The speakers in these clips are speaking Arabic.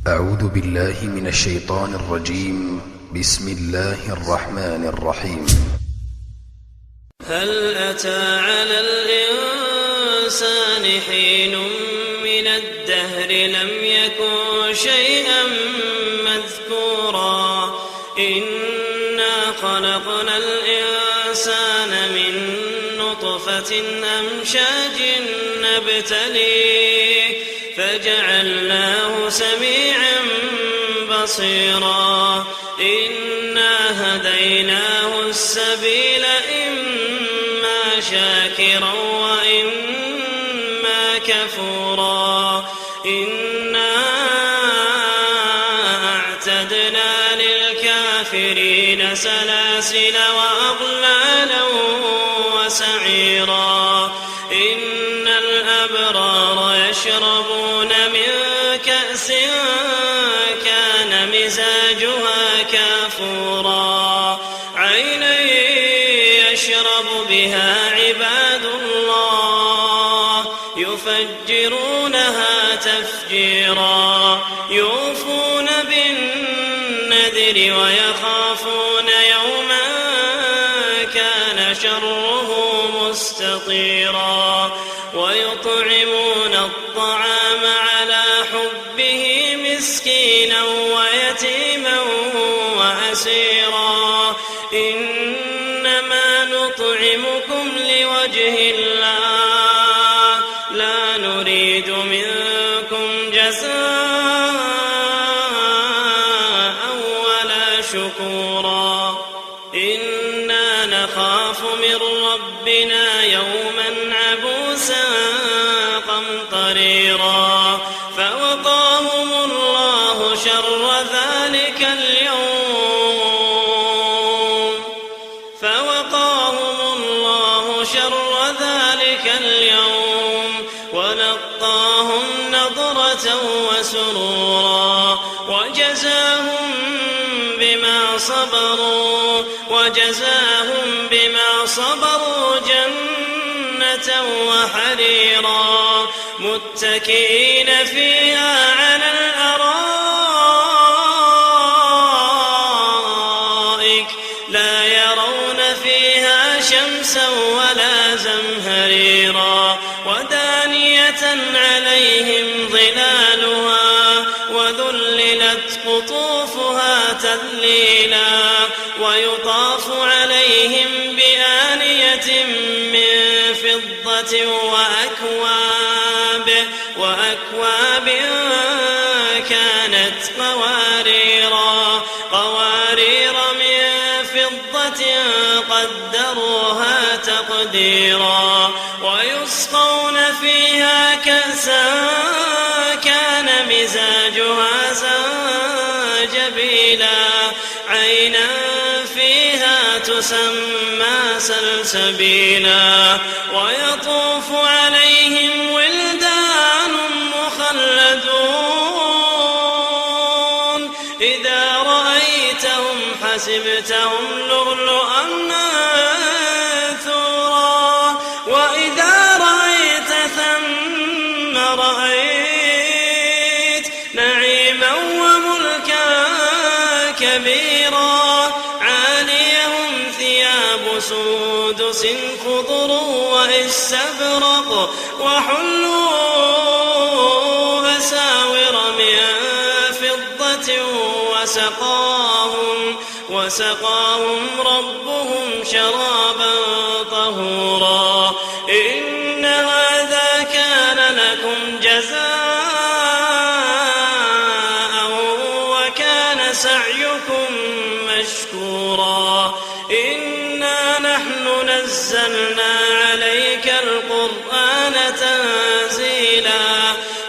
أعوذ بالله من الشيطان الرجيم. بسم الله الرحمن الرحيم. هل أتى على الإنسان حين من الدهر لم يكن شيئا مذكورا إنا خلقنا الإنسان من نطفة أمشاج نبتليه فجعلناه سميعا بصيرا إنا هديناه السبيل إما شاكرا وإما كفورا إنا أعتدنا للكافرين سلاسل وأغلالا وسعيرا إن الأبرار يشربون من كأس كان مزاجها كافورا عينا يشرب بها عباد الله يفجرونها تفجيرا يوفون بالنذر ويخافون يوما كان شره مستطيرا ويطعمون الطعام على حبه مسكينا ويتيما وأسيرا إنما نطعمكم لوجه الله لا نريد منكم جزاء ولا شكورا إنا نخاف من ربنا يوما عبوسا قمطريرا فوقاهم الله شر ذلك اليوم ولقاهم نضرة وسرورا وجزاهم بما صبروا جنة وحريرا متكئين فيها على الأرائك لا يرون فيها شمسا ولا زمهريرا ودانية عليهم ظلالها وذللت قطوفها تذليلا ويطاف عليهم بآنية من فضة وأكواب كانت قوارير من فضة قدروها تقديرا ويسقون فيها كأسا كان مزاجها زنجبيلا عينا فيها تسمى سلسبيلا ويطوف عليهم ولدان مخلدون إذا رأيتهم حسبتهم لؤلؤا منثورا وإذا رأيت ثم رأيت نعيما وملكا كبيرا عاليهم ثياب سندس خضر واستبرق وحلوا أساور من فضة وسقاهم ربهم شرابا طهورا إن هذا كان لكم جزاء وكان سعيكم مشكورا إنا نحن نزلنا عليك القرآن تنزيلا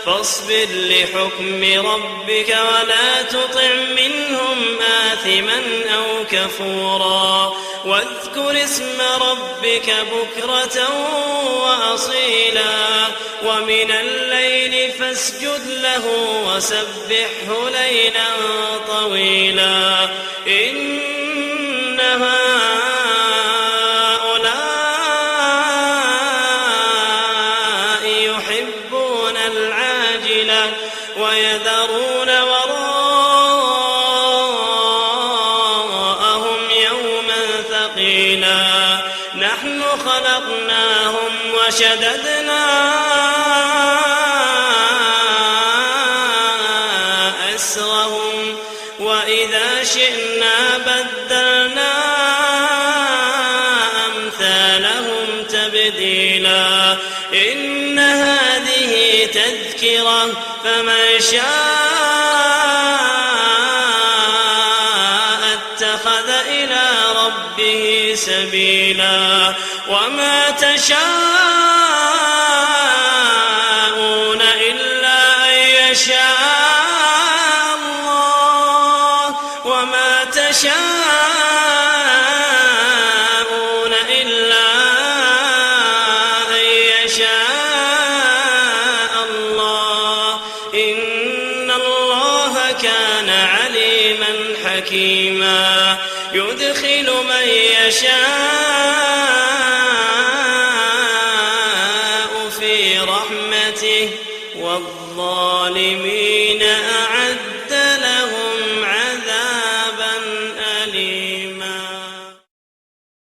فاصبر لحكم ربك ولا تطع منهم آثما أو كفورا واذكر اسم ربك بكرة وأصيلا ومن الليل فاسجد له وسبحه ليلا طويلا إن هؤلاء يحبون العاجلة ويذرون أسرهم وإذا شئنا بدلنا أمثالهم تبديلا إن هذه تذكرة فمن شاء اتخذ إلى ربه سبيلا وما تشاءون إلا أن يشاء الله وما تشاءون إلا أن يشاء الله إن الله كان عليما حكيما يدخل من يشاء في رحمته والظالمين أعد